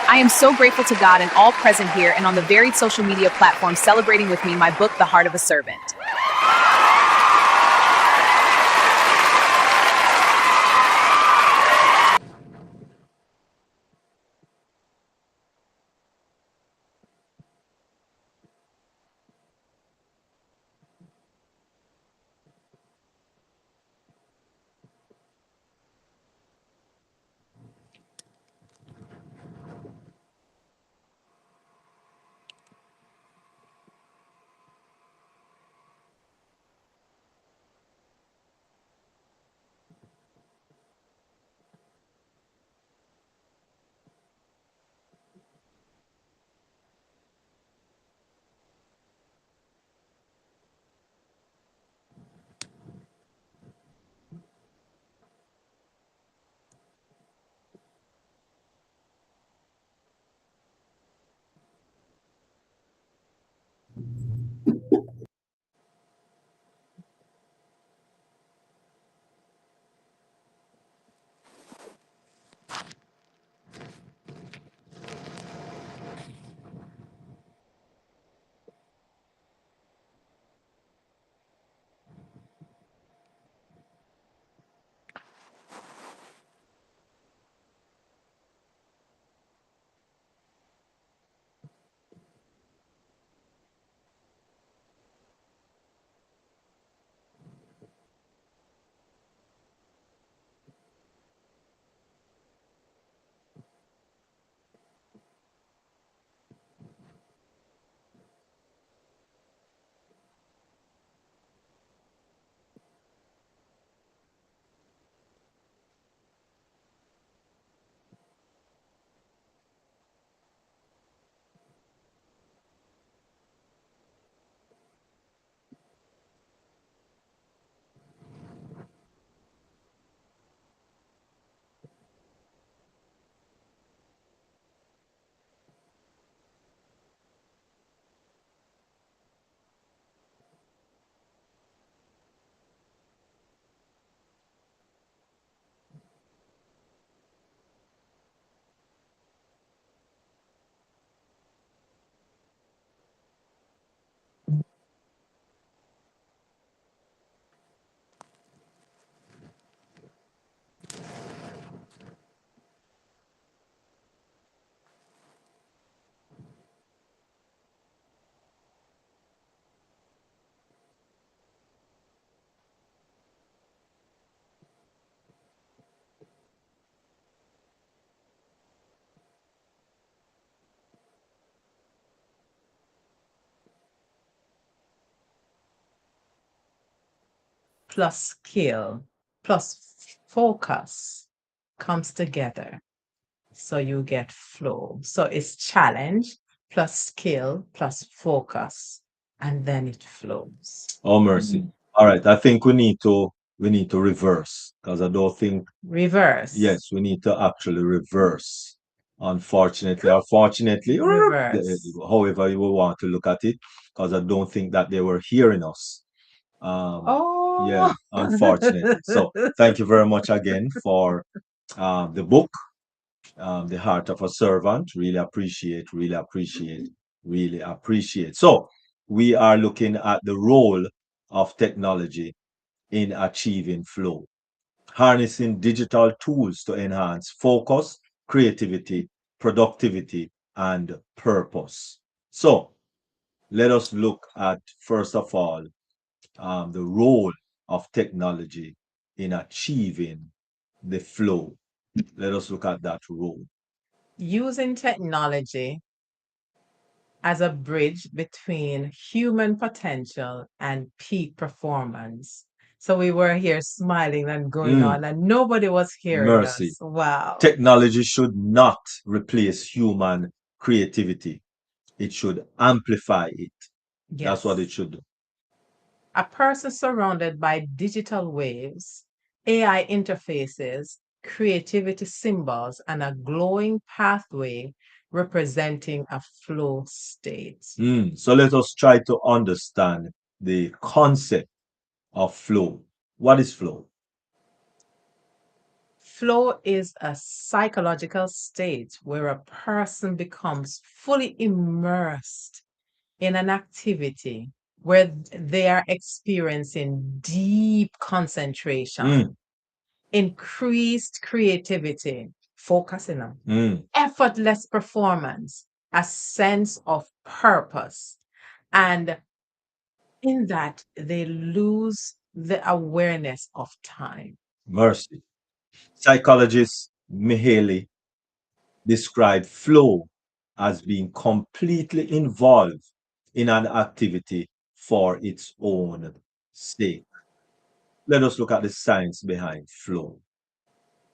I am so grateful to God and all present here and on the varied social media platforms celebrating with me my book, The Heart of a Servant. plus skill plus focus comes together. So you get flow. So it's challenge plus skill plus focus, and then it flows. Oh mercy. All right. I think we need to reverse because I don't think Reverse. yes, we need to actually reverse. Unfortunately, or fortunately, or Reverse. however you will want to look at it, because I don't think that they were hearing us. Yeah, Oh. unfortunately. So thank you very much again for the book, The Heart of a Servant. Really appreciate, really appreciate, really appreciate. So we are looking at the role of technology in achieving flow, harnessing digital tools to enhance focus, creativity, productivity, and purpose. So let us look at, first of all, the role of technology in achieving the flow. Let us look at that role. Using technology as a bridge between human potential and peak performance. So we were here smiling and going Mm, on, and nobody was hearing mercy. us. Wow. Technology should not replace human creativity. It should amplify it. That's what it Yes. should do. A person surrounded by digital waves, AI interfaces, creativity symbols, and a glowing pathway representing a flow state. So let us try to understand the concept of flow. What is flow? Flow is a psychological state where a person becomes fully immersed in an activity where they are experiencing deep concentration, Mm, increased creativity, focusing on mm. effortless performance, a sense of purpose. And in that, they lose the awareness of time. Mercy. Psychologist Mihaly described flow as being completely involved in an activity for its own sake. Let us look at the science behind flow.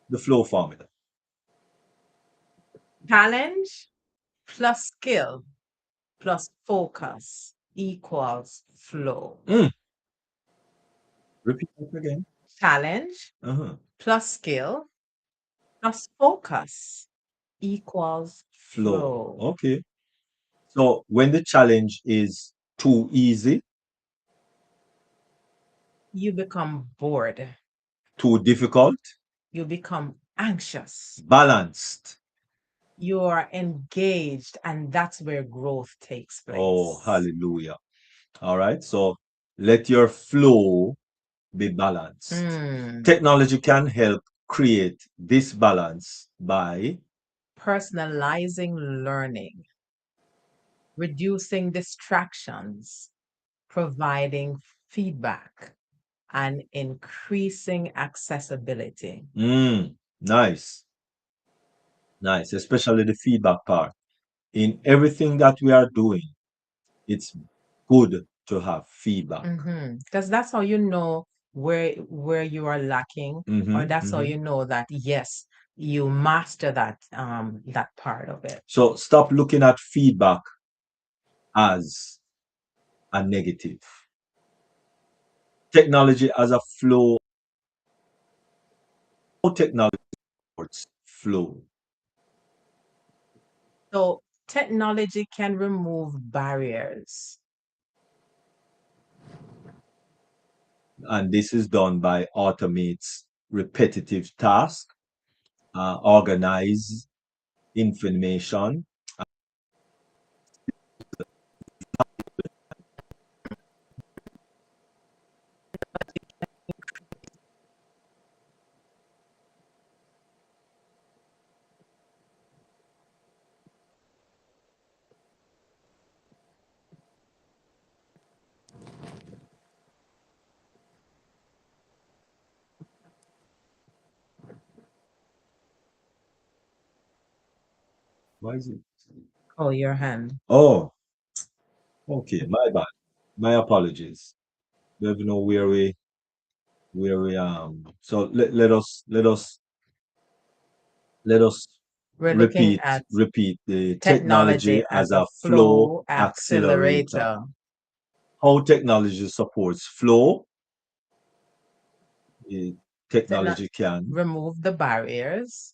The flow formula. Challenge plus skill plus focus equals flow. Mm. Repeat that again. Challenge Uh-huh. plus skill plus focus equals Flow. flow. Okay. So when the challenge is too easy, You become bored. too difficult, You become anxious. balanced. You are engaged, and that's where growth takes Oh, place. hallelujah. All right. So let your flow be balanced. Hmm. Technology can help create this balance by Personalizing learning, reducing distractions, providing feedback, and increasing accessibility. nice, nice, especially the feedback part. In everything that we are doing, it's good to have feedback. Because that's how you know where you are lacking, or that's how you know that yes, you master that part of it. So stop looking at feedback as a negative. Technology as a flow, technology supports flow. So technology can remove barriers. And this is done by automates repetitive tasks, organize information. Why is it? Oh, your hand. Oh, okay, my bad. My apologies. Don't know where we. So let us We're looking repeat at repeat the technology technology as as a a flow flow accelerator. accelerator. How technology supports flow. eh, Techno- Technology can, remove the barriers.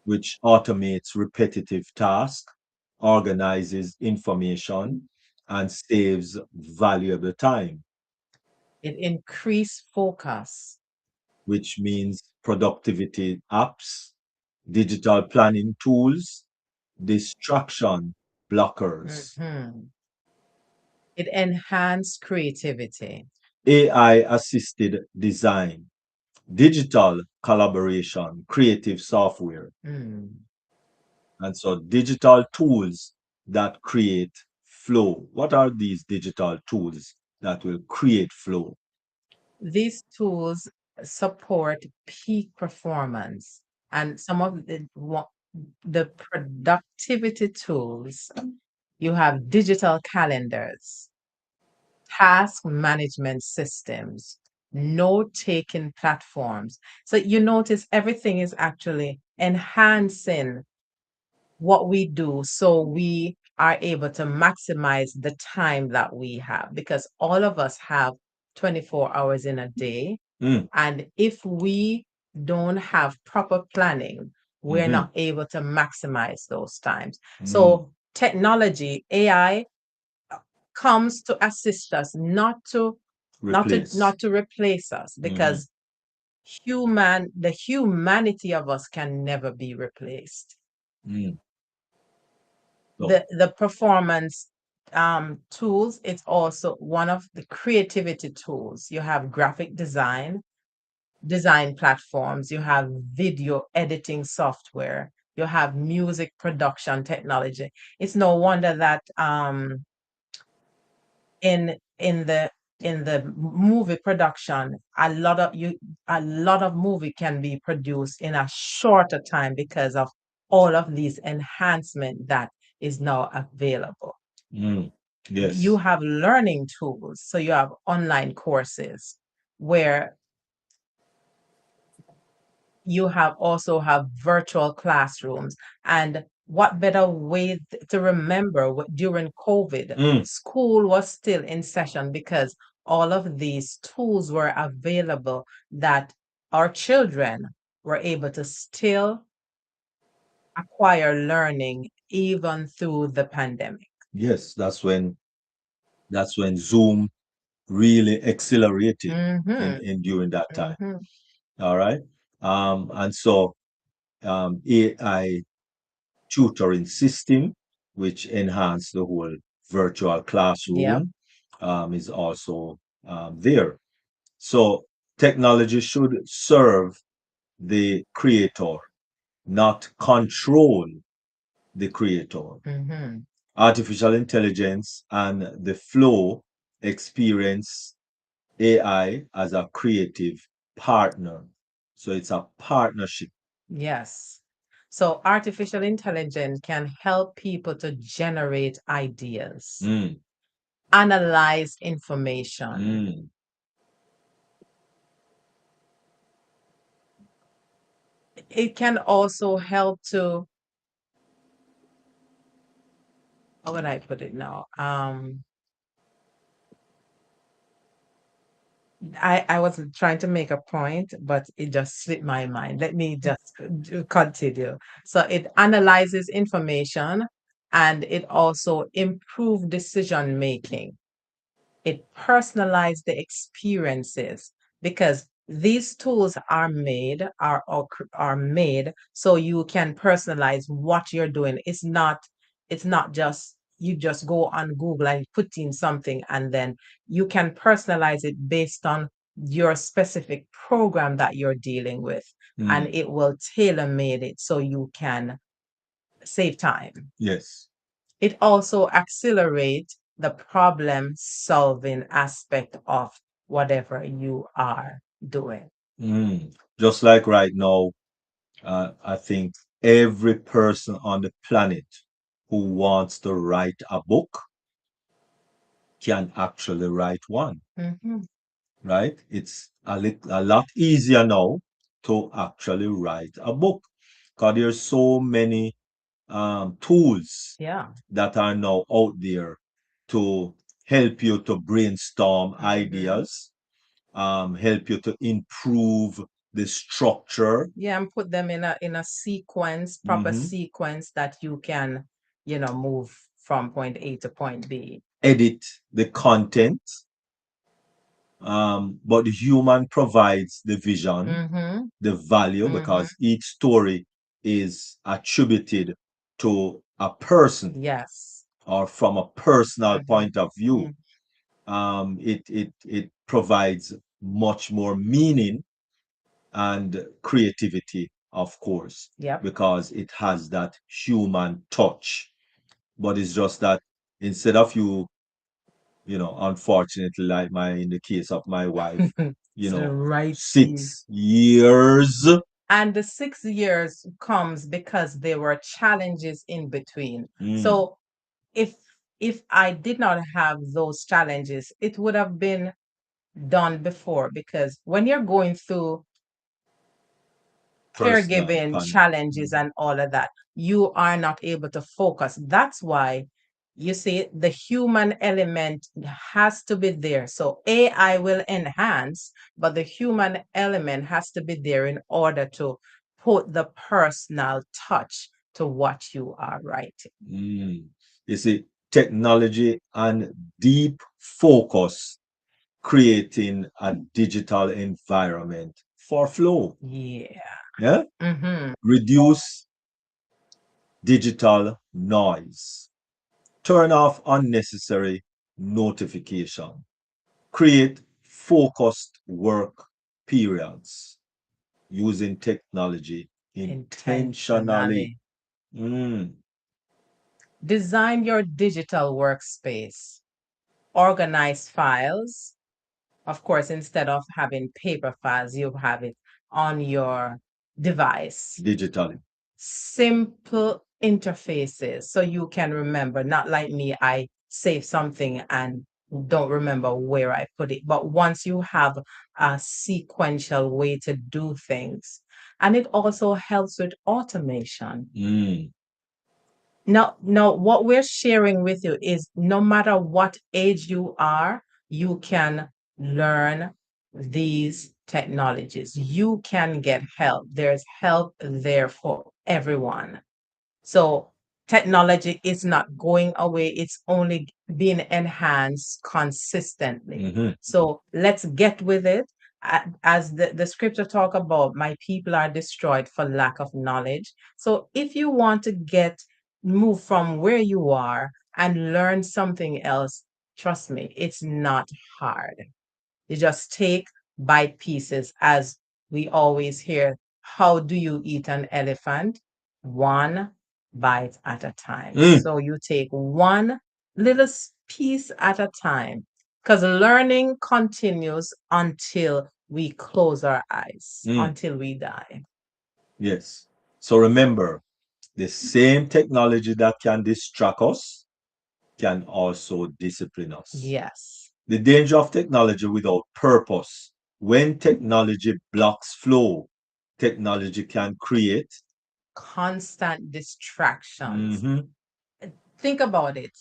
which automates repetitive tasks, organizes information, and saves valuable time, It increase focus. which means productivity apps, digital planning tools, distraction blockers, Mhm. It enhance creativity. AI assisted design, digital collaboration, creative software. Mm. And so digital tools that create flow. What are these digital tools that will create flow? These tools support peak performance, and some of the productivity tools. You have digital calendars, task management systems, note-taking platforms. So you notice everything is actually enhancing what we do so we are able to maximize the time that we have, because all of us have 24 hours in a day. Mm, And if we don't have proper planning, we're mhm, not able to maximize those times. mm. So technology, AI comes to assist us, not to Replace. replace us, Mhm. because the humanity of us can never be replaced. Mm. So, The performance tools, it's also one of the creativity tools. You have graphic design platforms, you have video editing software, you have music production technology. It's no wonder that in in the movie production, a lot of movie can be produced in a shorter time because of all of these enhancement that is now available. mm, You yes. have learning tools, so you have online courses where you have also have virtual classrooms. And what better way to remember during COVID, Mm, school was still in session because all of these tools were available that our children were able to still acquire learning even through the pandemic. yes, that's when Zoom really accelerated Mm-hmm. in during that time. Mm-hmm. All right. And so AI tutoring system, which enhance the whole virtual Yep. classroom, is also there. So technology should serve the creator, not control the creator. Mm-hmm. Artificial intelligence and the flow experience AI as a creative partner. So it's a partnership. Yes. So artificial intelligence can help people to generate ideas, Mm, analyze information. mm, It can also help to, how would I put it now? I wasn't trying to make a point, but it just slipped my mind. Let me just continue. So it analyzes information and it also improve decision making. It personalized the experiences because these tools are made so you can personalize what you're doing. It's not just you just go on Google and put in something and then you can personalize it based on your specific program that you're dealing with, and mm. it will tailor made it so you can save time. Yes. It also accelerates the problem solving aspect of whatever you are doing. Mm. Just like right now, I think every person on the planet who wants to write a book can actually write one, Mhm. right? It's a lot easier now to actually write a book because there's so many tools Yeah. that are now out there to help you to brainstorm Mhm. ideas, help you to improve the structure. Yeah, and put them in a sequence, proper Hmm. sequence that you can, move from point A to point B. Edit the content, but the human provides the vision, Mm-hmm. the value, Mm-hmm. because each story is attributed to a person Yes. or from a personal Mm-hmm. point of view. It provides much more meaning and creativity, of course, Yep. because it has that human touch. But it's just that instead of unfortunately, like my in the case of my wife, So right. 6 years. And the 6 years comes because there were challenges in between. Mm, So if I did not have those challenges, it would have been done before, because when you're going through personal caregiving pan. challenges Mm, and all of that, you are not able to focus. That's why you see the human element has to be there. So AI will enhance, but the human element has to be there in order to put the personal touch to what you are writing. mm. You see, technology and deep focus creating a digital environment for flow. Yeah. Yeah. Mm-hmm. Reduce digital noise. Turn off unnecessary notification. Create focused work periods using technology intentionally. Intentionally. Mm, Design your digital workspace. Organize files. Of course, instead of having paper files, you have it on your device. digitally. Simple interfaces so you can remember, not like me, I save something and don't remember where I put it. But once you have a sequential way to do things, and it also helps with automation. Mm, Now, what we're sharing with you is no matter what age you are, you can learn these technologies. You can get help. There's help there for everyone. So technology is not going away, it's only being enhanced consistently. mhm. So let's get with it. As the scripture talk about, my people are destroyed for lack of knowledge. So if you want to get move from where you are and learn something else, trust me, it's not hard. You just take bite pieces, as we always hear. How do you eat an elephant? One bite at a time. Mm, So you take one little piece at a time, because learning continues until we close our eyes, mm, until we die. yes. So remember, the same technology that can distract us can also discipline us. Yes. The danger of technology without purpose. When technology blocks flow, technology can create. Constant distractions. Mhm. Think about it.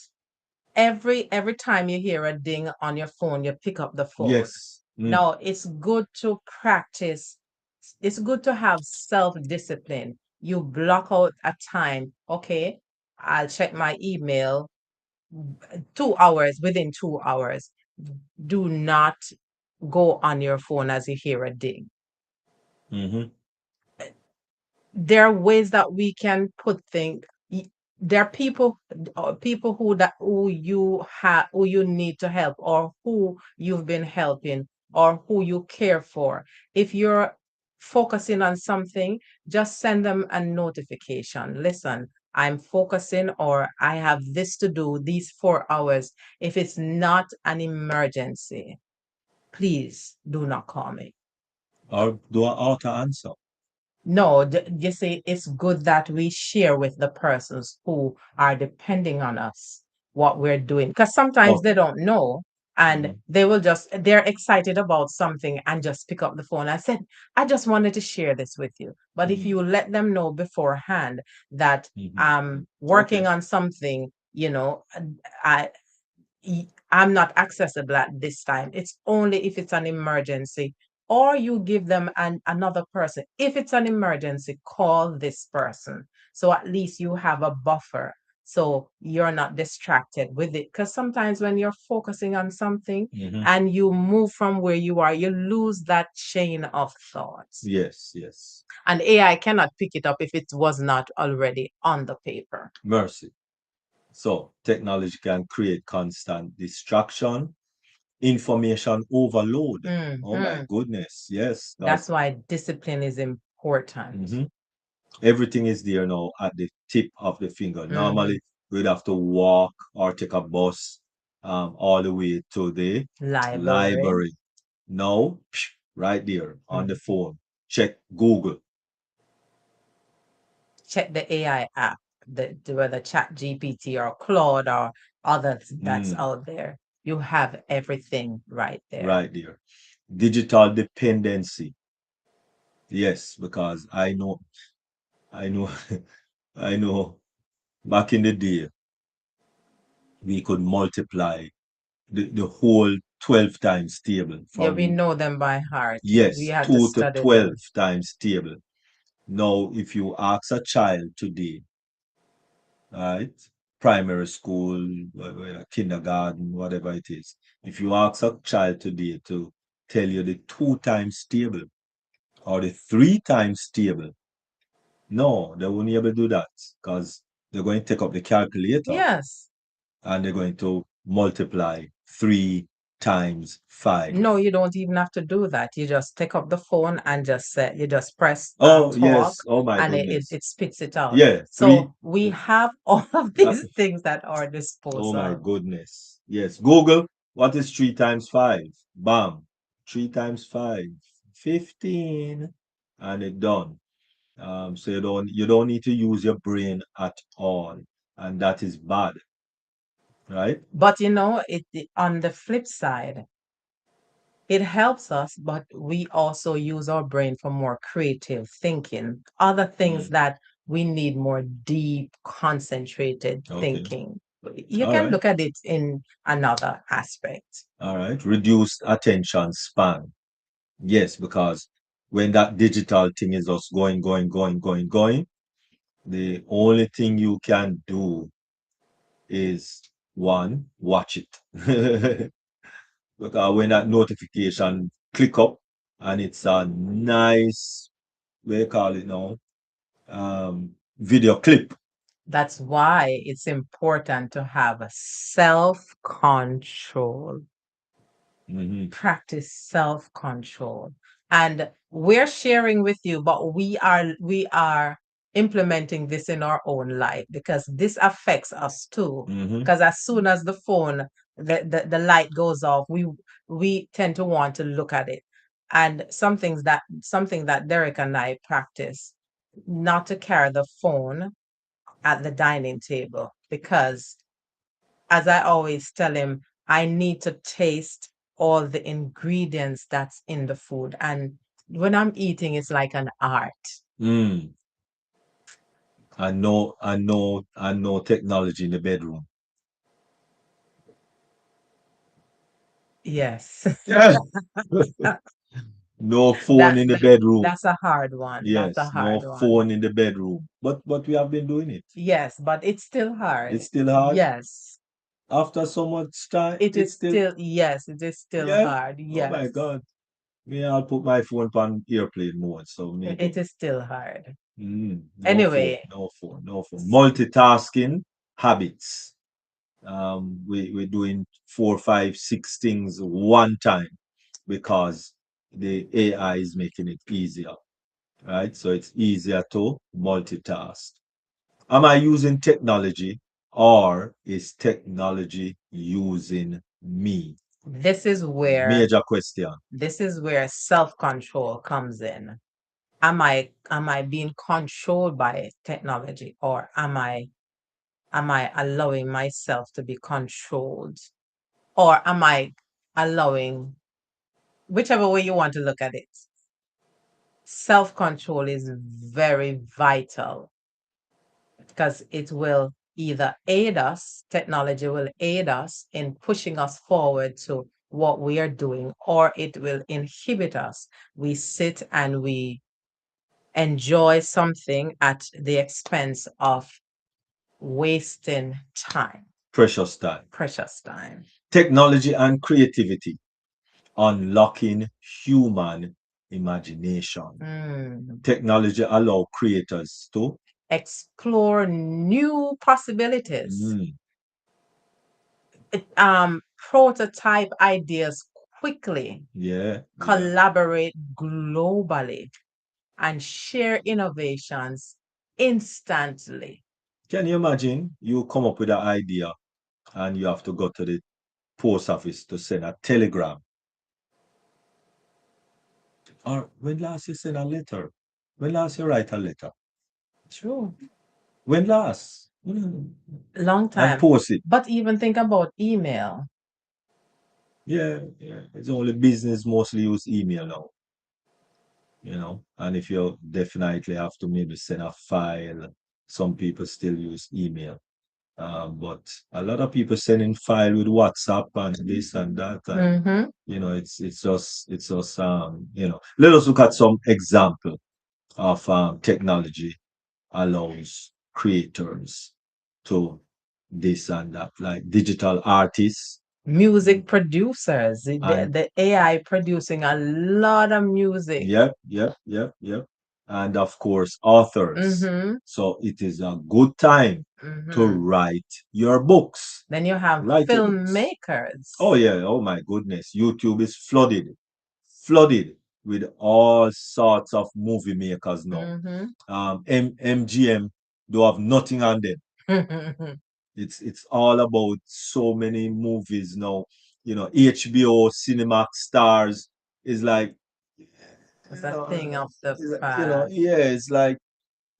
Every time you hear a ding on your phone, you pick up the phone. Yes. Mm, Now, it's good to practice. It's good to have self-discipline. You block out a time. Okay, I'll check my email 2 hours, within 2 hours. Do not go on your phone as you hear a ding. mhm. There are ways that we can put things. There are people who you need to help, or who you've been helping, or who you care for. If you're focusing on something, just send them a notification. Listen, I'm focusing, or I have this to do these 4 hours. If it's not an emergency, please do not call me. Or do an auto answer. No, you see, it's good that we share with the persons who are depending on us what we're doing. Because sometimes they Okay. don't know, and Mhm. they're excited about something and just pick up the phone. I said, I just wanted to share this with you. But if Mhm. you let them know beforehand that Mhm. I'm Okay. working on something, I I'm not accessible at this time. It's only if it's an emergency, or you give them another person. If it's an emergency, call this person. So at least you have a buffer. So you're not distracted with it. Because sometimes when you're focusing on something Mhm. and you move from where you are, you lose that chain of thoughts. Yes, yes. And AI cannot pick it up if it was not already on the paper. Mercy. So technology can create constant distraction, information overload. Oh my Mhm. goodness. Yes. That's why discipline is important. Mhm. Everything is there now at the tip of the finger. Mhm. Normally, we'd have to walk or take a bus all the way to the Library. library. Now, right there on the Mhm. phone, check Google. Check the AI app, whether Chat GPT or Claude or others that's Mm, out there. You have everything right there. right there. Digital dependency. Yes, because I know, I know back in the day, we could multiply the whole 12 times table Yeah, we from, know them by heart. We yes, had to 2 to study 12 them. times table. Now, if you ask a child today, right, primary school, kindergarten, whatever it is, if you ask a child today to tell you the 2 times table, or the three times table. No, they won't be able to do that because they're going to take up the calculator Yes. and they're going to multiply 3 times 5. No, you don't even have to do that. You just take up the phone and just say, you just press Oh, talk, yes. Oh, my and it, goodness. it spits it out. Yeah, three. So we have all of uh, these things at our oh, my disposal. goodness. Yes. Google, what is 3 times 5? Bam. 3 times 5, 15. And it done. So you don't need to use your brain at all. And that is bad, right? But on the flip side, it helps us, but we also use our brain for more creative thinking, other things Mm, that we need more deep, concentrated okay. thinking. You All can right. look at it in another aspect. All right. Reduced attention span. Yes, because when that digital thing is just going, going, going, going, going, the only thing you can do is one, watch it. Because when that notification click up and it's a nice, what do you call it now? Video clip. That's why it's important to have a self-control. Mhm. Practice self-control. And we're sharing with you, but we are implementing this in our own life because this affects us too. Mhm. Because as soon as the phone, the light goes off, we tend to want to look at it. And something that Derek and I practice, not to carry the phone at the dining table, because as I always tell him, I need to taste all the ingredients that's in the food. And when I'm eating, it's like an art. Mm. I know technology in the bedroom. Yes. No phone that, in the that bedroom. that's a hard one. That's a Yes, no hard one. phone in the bedroom. But we have been doing it. Yes, but it's still It's hard. still hard. Yes. After so much time, It it's is still, still, yes, it is still yeah. hard. Oh my Yes. God. Me, I'll put my phone on airplane mode. So me It go. is still hard. No phone, Anyway, no phone, no phone. Multitasking habits. We're doing 4, 5, 6 things one time because the AI is making it easier, right? So it's easier to multitask. Am I using technology or is technology using me? this is where Major question. this is where self-control comes in. Am I being controlled by technology, or am I allowing myself to be controlled, or am I allowing, whichever way you want to look at it, self-control is very vital because it will either aid us, technology will aid us in pushing us forward to what we are doing, or it will inhibit us. We sit and we enjoy something at the expense of wasting time, Precious time. precious time. Technology and creativity. Unlocking human imagination. Mm. Technology allow creators to Explore new possibilities. mm, Prototype ideas quickly, yeah, yeah. collaborate globally, and share innovations instantly. Can you imagine you come up with an idea and you have to go to the post office to send a telegram? Or when last you send a letter? When last you write a letter? True. When last? Long And time. post it. But even think about email. Yeah, yeah. It's only business mostly use email now. And if you definitely have to maybe send a file, some people still use email. But a lot of people sending file with WhatsApp and this and that, and Mm-hmm. it's just. Let us look at some example of technology allows creators to this and that, like digital artists. Music producers, And the AI producing a lot of music. yep. And of course, authors. Mm-hmm. So it is a good time to Mm-hmm. write your books. Then you have Write your books. Oh filmmakers. yeah, oh my goodness. YouTube is flooded with all sorts of movie makers now. Mm-hmm. MGM do have nothing on them. That's It's all about so many movies now. HBO, Cinemax stars is like, a thing of the past. yeah, it's like,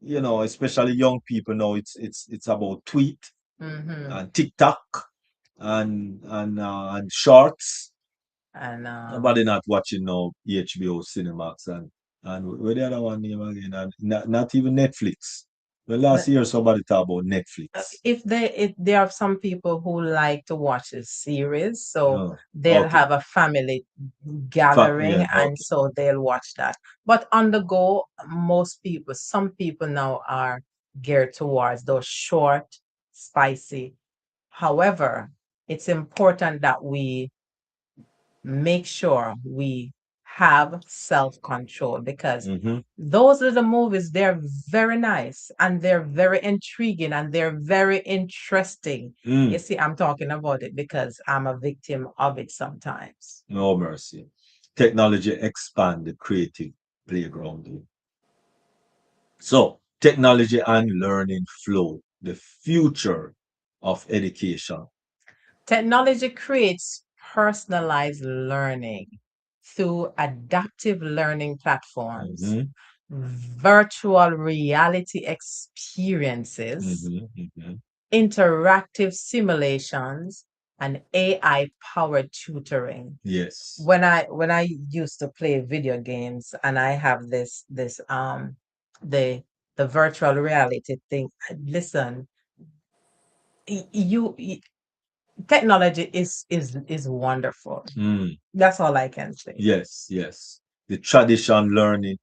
especially young people now. It's about tweet Mm-hmm. and TikTok and shorts. And Nobody not watching no HBO, Cinemax, and where the other one name again, and not even Netflix. Well, last the, year somebody talked about Netflix. if there are some people who like to watch a series, so Oh, they'll okay. have a family gathering, Yeah, and okay. so they'll watch that. But on the go, some people now are geared towards those short, spicy. However, it's important that we make sure we have self control, because Mm-hmm. those little movies, they're very nice and they're very intriguing and they're very interesting. You Mm, see, I'm talking about it because I'm a victim of it sometimes. no mercy. Technology expand the creative playground. So, technology and learning flow, the future of education. Technology creates personalized learning through adaptive learning platforms, Mm-hmm, virtual reality experiences, mm-hmm, mm-hmm. interactive simulations, and AI powered tutoring. Yes. When I used to play video games, and I have this the the virtual reality thing. Listen, technology is wonderful. Mm, That's all I can say. yes. The traditional learning,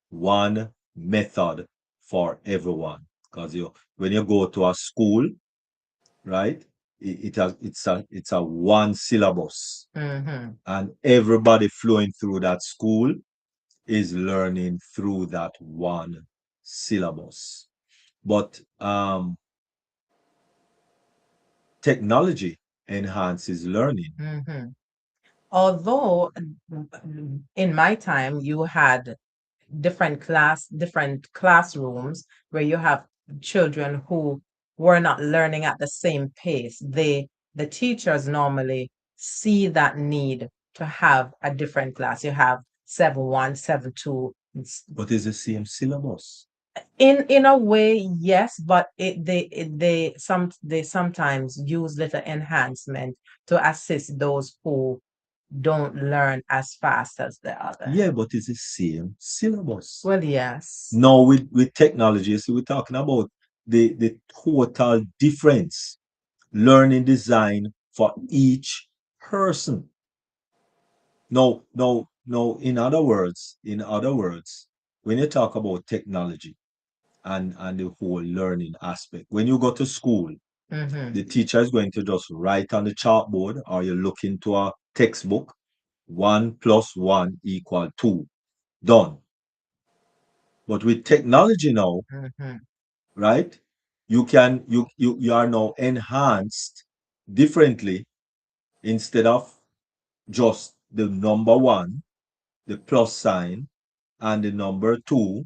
one method for everyone. Because when you go to a school, right, it's a one syllabus, Hmm. and everybody flowing through that school is learning through that one syllabus. But technology enhances learning. Hmm. Although in my time you had different classrooms where you have children who were not learning at the same pace. The teachers normally see that need to have a different class. You have 7-1, 7-2. But it's the same syllabus. In a way, yes, but they sometimes use little enhancement to assist those who don't learn as fast as the other. Yeah, but it's the same syllabus. Well, yes. Now with technology, so we're talking about the total difference. Learning design for each person. No. In other words, when you talk about technology and the whole learning aspect, when you go to school, Mm-hmm. the teacher is going to just write on the chalkboard, or you look into a textbook, 1 + 1 = 2. Done. But with technology now, Mm-hmm. right? You are now enhanced differently. Instead of just the number one, the plus sign, and the number two,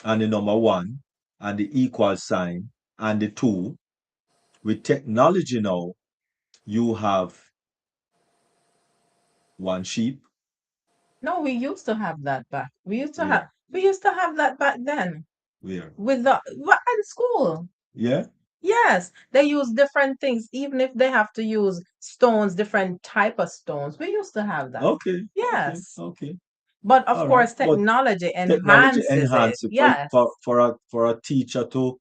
and the number one, and the equal sign, and the two. With technology now, you have one sheep. No, we used to have that back. Where? We used to have that back then Where? with the what in school. Yeah? Yes, they use different things, even if they have to use stones, different type of stones. We used to have that. Okay, Yes. okay. But of All right. course, But technology technology enhances it. enhances Yes. for a teacher to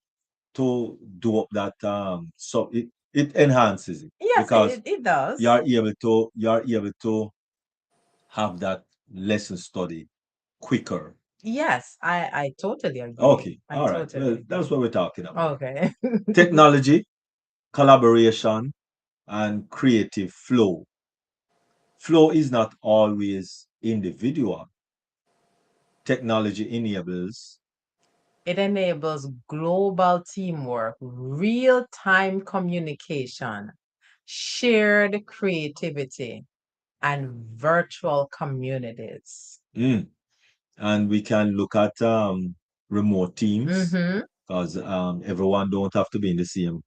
do that, so it enhances it, Yes, because it does. you are able to have that lesson study quicker. Yes, I totally agree. Okay, I all right. totally Well, agree. that's what we're talking about. Okay. Technology collaboration, and creative flow. Flow is not always individual. Technology enables. It enables global teamwork, real time communication, shared creativity, and virtual communities. Mm. And we can look at remote teams Mm-hmm. because everyone don't have to be in the same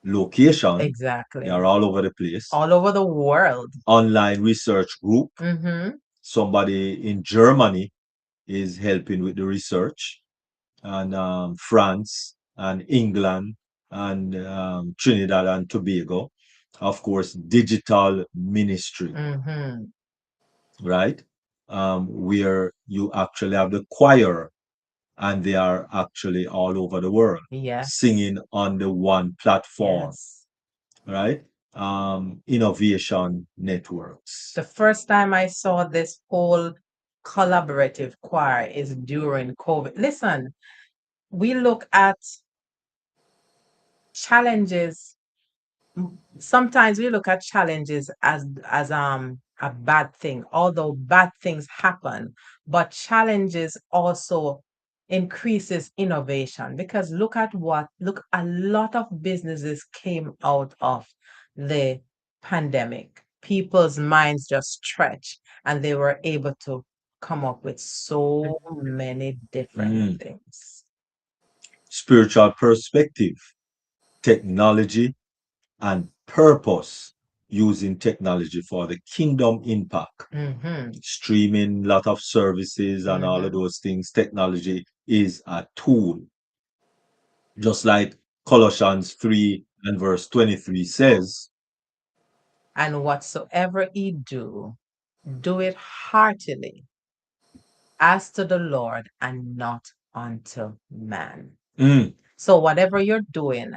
location. They Exactly. are all over the place. All over the world. Online research group. Mm-hmm. Somebody in Germany is helping with the research, and France and England and Trinidad and Tobago. Of course, digital ministry, Mm-hmm. right? Where you actually have the choir and they are actually all over the world Yes. singing on the one platform, Yes. right? Innovation networks. The first time I saw this whole collaborative choir is during COVID. Listen, we look at challenges. Sometimes we look at challenges as a bad thing, although bad things happen, but challenges also increases innovation, because look, a lot of businesses came out of the pandemic. People's minds just stretched and they were able to come up with so many different Mm. things. Spiritual perspective, technology, and purpose, using technology for the kingdom impact. Hmm. Streaming, lot of services, and all of Hmm. those things. Technology is a tool, just like Colossians 3 and verse 23 says. And whatsoever ye do, do it heartily as to the Lord and not unto man. Mm, So, whatever you're doing,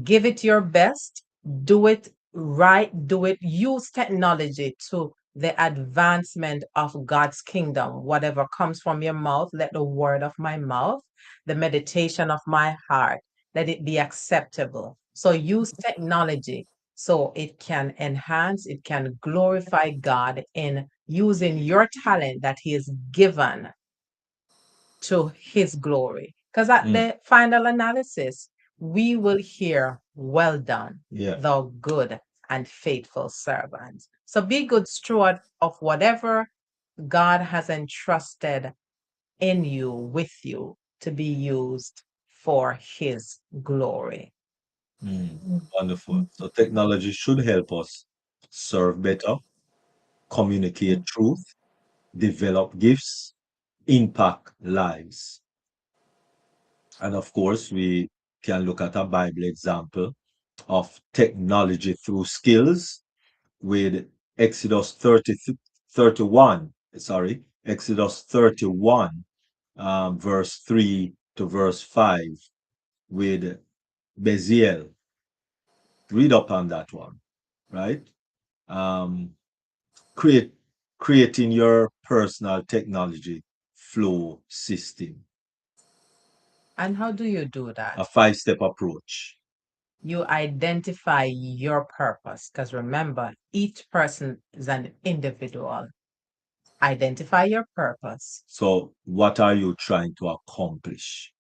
give it your best, do it right, do it, use technology to the advancement of God's kingdom. Whatever comes from your mouth, let the word of my mouth, the meditation of my heart, let it be acceptable. So use technology so it can enhance, it can glorify God in using your talent that He has given to His glory. Because at mm, the final analysis, we will hear, well done, yeah. thou good and faithful servant. So be good steward of whatever God has entrusted in you, with you, to be used for His glory. Wonderful. So technology should help us serve better, communicate truth, develop gifts, impact lives. And of course, we can look at a Bible example of technology through skills with Exodus 31, sorry, Exodus 31, verse 3 to verse 5, with Beziel. Read up on that one, right? Um, create Creating your personal technology flow system, And how do you do that? a 5-step approach. You identify your purpose, because remember, each person is an individual. Identify your purpose. So, what are you trying to accomplish?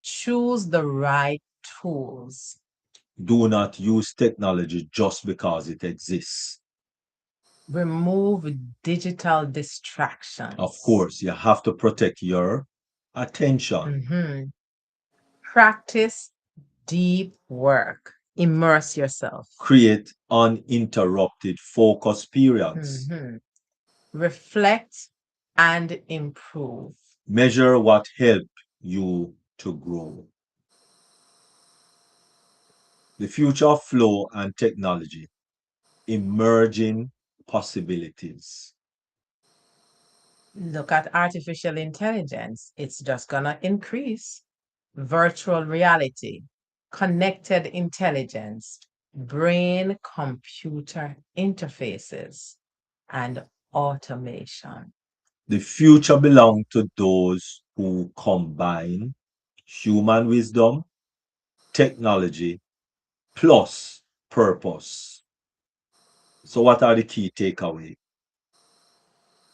Choose the right tools. Do not use technology just because it exists. Remove digital Of distractions. course, you have to protect your attention. Mhm. Practice deep work. Immerse yourself. Create uninterrupted focus periods. Mhm. Reflect and improve. Measure what helped you to grow. The future of flow and technology, emerging possibilities. Look at artificial intelligence. It's just going to increase. Virtual reality, connected intelligence, brain computer interfaces, and automation. The future belongs to those who combine human wisdom, technology, plus purpose. So, what are the key takeaways?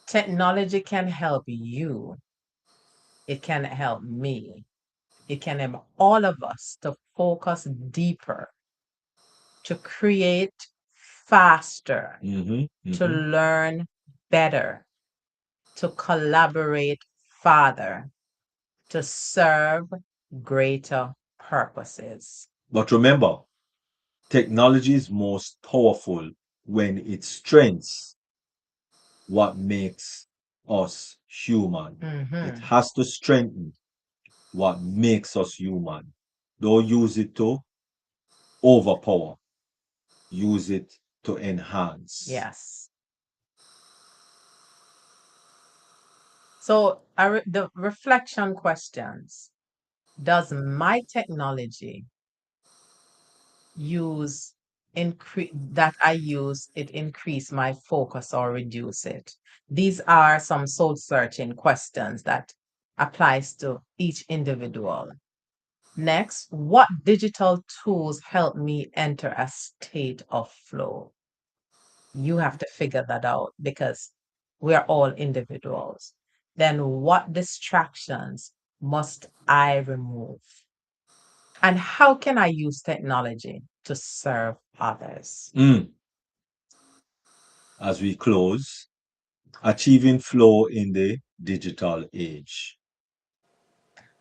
Technology can help you, it can help me, it can help all of us to focus deeper, to create faster, to learn better, to collaborate farther, to serve greater purposes. But remember, technology is most powerful when it strengthens what makes us human. It Mhm. has to strengthen what makes us human. Don't use it to overpower, use it to enhance. Yes. So, the reflection questions: does my technology use increase that I use it increase my focus or reduce it? These are some soul searching questions that applies to each individual. Next, what digital tools help me enter a state of flow? You have to figure that out because we are all individuals. Then, what distractions must I remove? And how can I use technology to serve others? As we close, achieving flow in the digital age.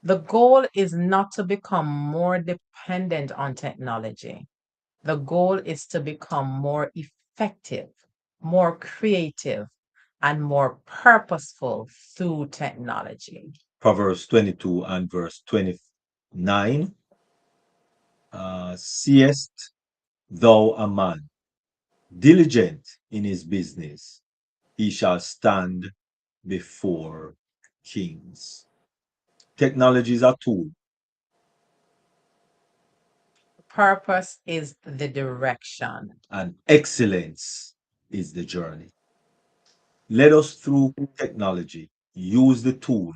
The goal is not to become more dependent on technology. The goal is to become more effective, more creative, and more purposeful through technology. Proverbs 22 and verse 29. Seest thou a man diligent in his business, he shall stand before kings. Technology is a tool. Purpose is the direction. And excellence is the journey. Let us, through technology, use the tool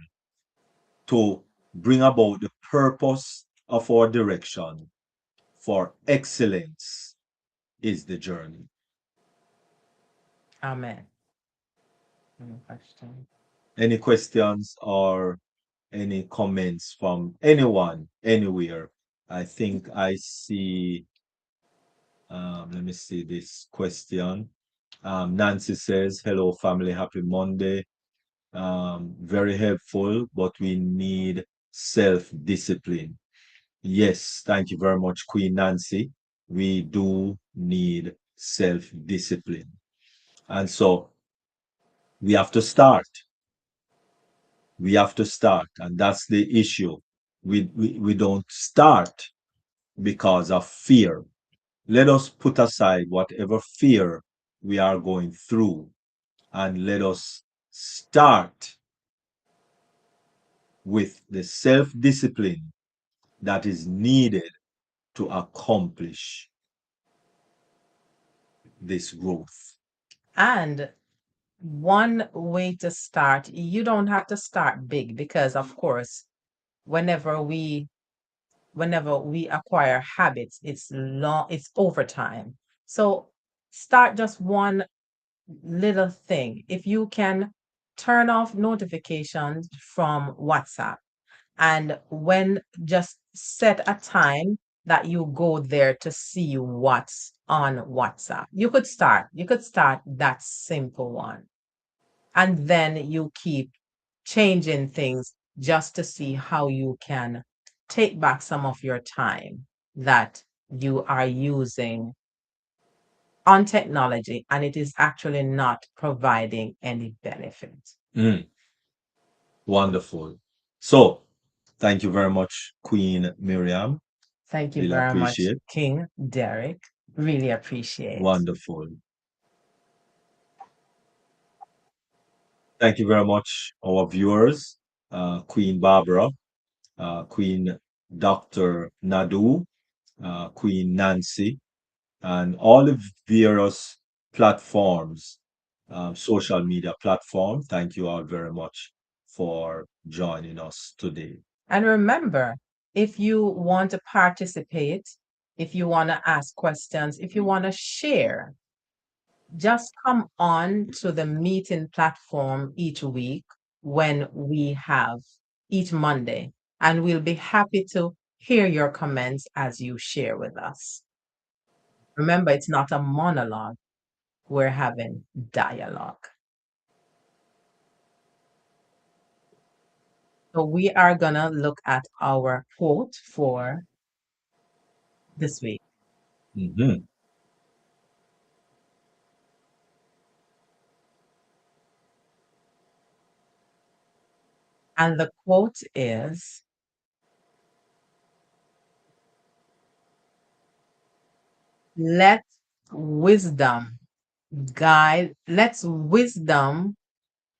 to bring about the purpose of our direction, for excellence is the journey. Amen. Any question? Any questions or any comments from anyone, anywhere? I think I see, let me see this question. Nancy says, hello, family, happy Monday. Very helpful, but we need self-discipline. Yes, thank you very much, Queen Nancy. We do need self-discipline. And so we have to start. We have to start. And that's the issue. We don't start because of fear. Let us put aside whatever fear we are going through and let us start with the self discipline that is needed to accomplish this growth. And one way to start, you don't have to start big because, of course, whenever we acquire habits, it's over time. So start just one little thing. If you can turn off notifications from WhatsApp, and when just set a time that you go there to see what's on WhatsApp. You could start that simple one. And then you keep changing things just to see how you can take back some of your time that you are using on technology and it is actually not providing any benefit. Wonderful. So, thank you very much, Queen Miriam. Thank you Really very much, appreciate. King Derek. Really appreciate. Wonderful. Thank you very much, our viewers, Queen Barbara, Queen Dr. Nadu, Queen Nancy, and all the various platforms, social media platform. Thank you all very much for joining us today. And remember, if you want to participate if you want to ask questions, if you want to share, just come on to the meeting platform each week when we have each Monday, and we'll be happy to hear your comments as you share with us. Remember, it's not a monologue, we're having dialogue. So we are going to look at our quote for this week. Mhm. And the quote is, let wisdom let wisdom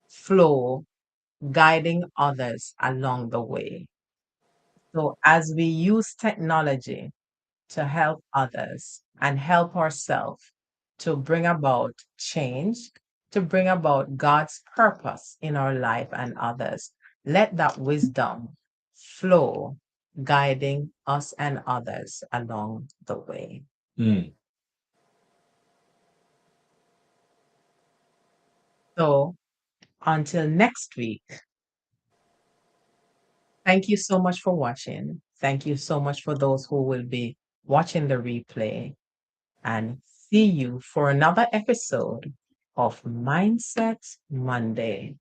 flow, guiding others along the way. So as we use technology to help others and help ourselves to bring about change, to bring about God's purpose in our life and others, let that wisdom flow, guiding us and others along the way. Mm. So until next week, thank you so much for watching. Thank you so much for those who will be watching the replay. And see you for another episode of Mindset Monday.